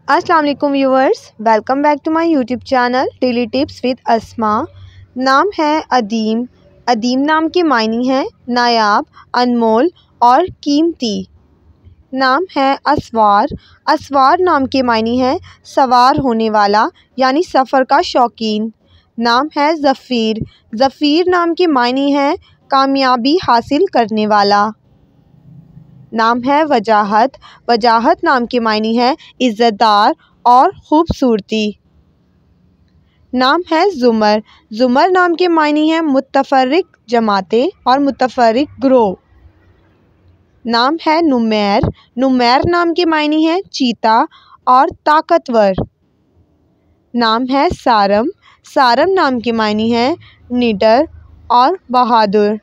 अस्सलाम वालेकुम viewers, welcome back to my YouTube channel daily tips with Asma. नाम है अदीम। अदीम नाम के मायने हैं नायाब, अनमोल और कीमती। नाम है असवार। असवार नाम के मायने हैं सवार होने वाला यानी सफ़र का शौकीन। नाम है ज़फ़ीर। ज़फ़ीर नाम के मायने हैं कामयाबी हासिल करने वाला। नाम है वजाहत। वजाहत नाम के मायने हैं इज़्ज़तदार और ख़ूबसूरती। नाम है ज़ुमर। ज़ुमर नाम के मायने हैं मुतफ़र्रिक़ जमातें और मुतफ़र्रिक़ ग्रोह। नाम है नुमैर। नुमैर नाम के मायने हैं चीता और ताकतवर। नाम है सारम। सारम नाम के मायने हैं निडर और बहादुर।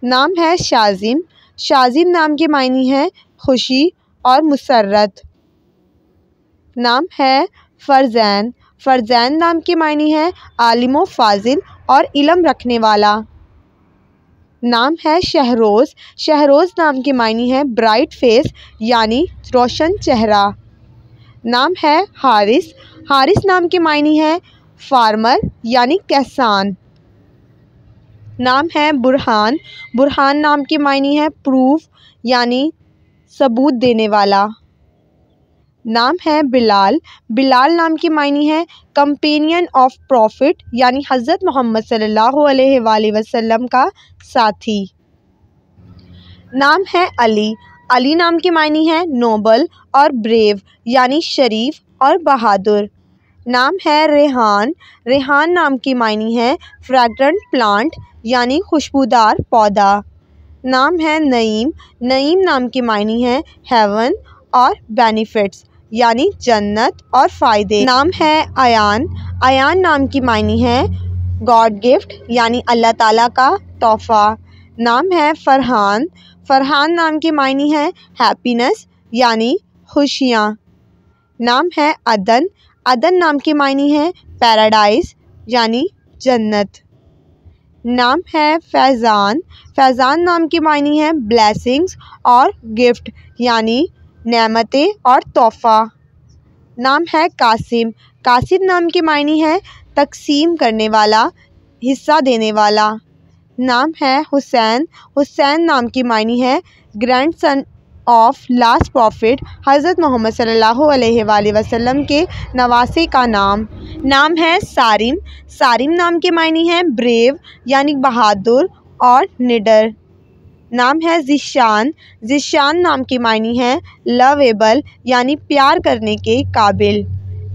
नाम है शाज़िम। शाज़िम नाम के मायने हैं खुशी और मुसर्रत। नाम है फ़रज़ैन। फ़रज़ैन नाम के मायने हैं आलिम व फ़ाज़िल और इल्म रखने वाला। नाम है शहरोज़। शहरोज़ नाम के मायने हैं ब्राइट फेस यानी रोशन चेहरा। नाम है हारिस। हारिस नाम के मायने हैं फार्मर यानी किसान। नाम है बुरहान। बुरहान नाम के मायने हैं प्रूफ यानी सबूत देने वाला। नाम है बिलाल। बिलाल नाम के मायने हैं कंपेनियन ऑफ प्रॉफिट यानी हज़रत मोहम्मद सल्लल्लाहु अलैहि वसल्लम का साथी। नाम है अली। अली नाम के मायने हैं नोबल और ब्रेव यानी शरीफ और बहादुर। नाम है रेहान। रेहान नाम के मायने हैं फ्रैग्रेंट प्लांट यानी खुशबूदार पौधा। नाम है नईम। नईम नाम के मायने हैं हेवन और बेनिफिट्स यानी जन्नत और फ़ायदे। नाम है अयान। अयान नाम के मायने हैं गॉड गिफ्ट यानी अल्लाह ताला का तोहफ़ा। नाम है फ़रहान। फ़रहान नाम के मायने हैं हैप्पीनेस यानी खुशियाँ। नाम है अदन। अदन नाम के मायने हैं पैराडाइज यानी जन्नत। नाम है फैज़ान। फैज़ान नाम के मायने हैं ब्लेसिंग्स और गिफ्ट यानी नेमतें और तोहफ़ा। नाम है कासिम। कासिम नाम के मायने हैं तकसीम करने वाला, हिस्सा देने वाला। नाम है हुसैन। हुसैन नाम के मायने हैं ग्रैंडसन ऑफ लास्ट प्रॉफिट हज़रत मोहम्मद सल्लल्लाहु अलैहि वसल्लम के नवासे का नाम। नाम है सारिम। सारिम नाम के मायने हैं ब्रेव यानी बहादुर और निडर। नाम है ज़िशान। ज़िशान नाम के मायने हैं लवेबल यानी प्यार करने के काबिल।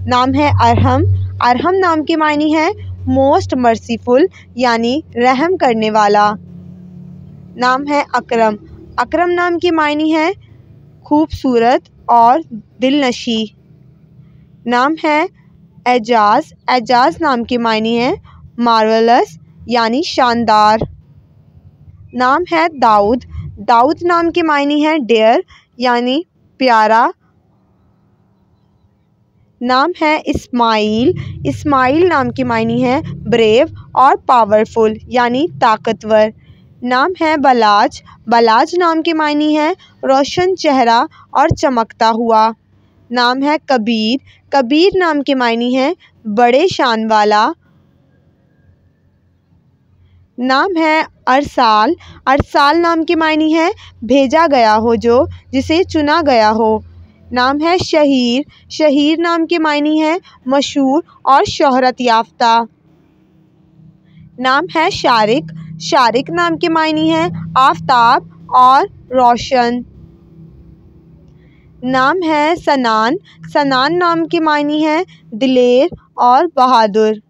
नाम है अरहम। अरहम नाम के मायने हैं मोस्ट मर्सीफुल यानी रहम करने वाला। नाम है अकरम। अकरम नाम के मायने हैं खूबसूरत और दिलनशी। नाम है एजाज़। एजाज़ नाम के मायने हैं मार्वलस यानी शानदार। नाम है दाऊद। दाऊद नाम के मायने हैं डेयर यानी प्यारा। नाम है इस्माइल। इस्माइल नाम के मायने हैं ब्रेव और पावरफुल यानी ताकतवर। नाम है बलाज। बलाज नाम के मायने हैं रोशन चेहरा और चमकता हुआ। नाम है कबीर। कबीर नाम के मायने हैं बड़े शान वाला। नाम है अरसाल। अरसाल नाम के मायने हैं भेजा गया हो, जो जिसे चुना गया हो। नाम है शहीर। शहीर नाम के मायने हैं मशहूर और शोहरत याफ्ता। नाम है शारिक। शारिक नाम के मायने हैं आफताब और रोशन। नाम है सनान। सनान नाम के मायने हैं दिलेर और बहादुर।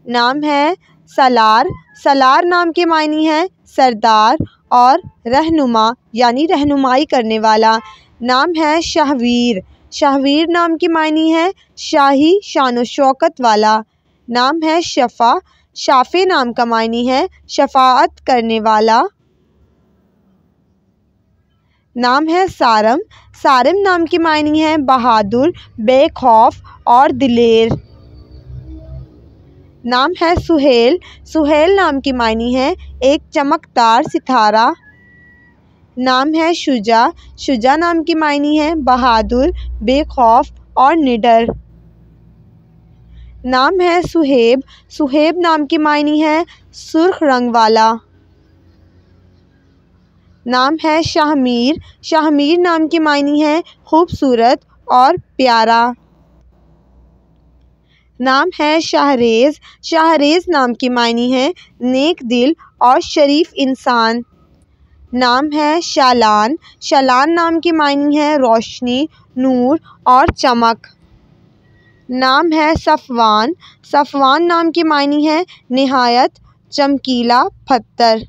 नाम है सलार। सलार नाम के मायने हैं सरदार और रहनुमा यानी रहनुमाई करने वाला। नाम है शाहवीर। शाहवीर नाम के मायने हैं शाही शान व शौकत वाला। नाम है शफ़ा। शाफ़े नाम का मायने है शफ़ाअत करने वाला। नाम है सारम। सारम नाम के मायने हैं बहादुर, बेखौफ और दिलेर। नाम है सुहेल। सुहेल नाम के मायने हैं एक चमकदार सितारा। नाम है शुजा, शुजा नाम की मायनी है बहादुर, बेखौफ और निडर। नाम है सुहेब, सुहेब नाम की मायनी है सुर्ख रंग वाला। नाम है शाहमीर, शाहमीर नाम की मायनी है खूबसूरत और प्यारा। नाम है शाहरेज़, शाहरेज़ नाम की मायनी है नेक दिल और शरीफ इंसान। नाम है शालान, शालान नाम की मायनी है रोशनी, नूर और चमक। नाम है सफ़वान, सफ़वान नाम की मायनी है निहायत चमकीला पत्थर।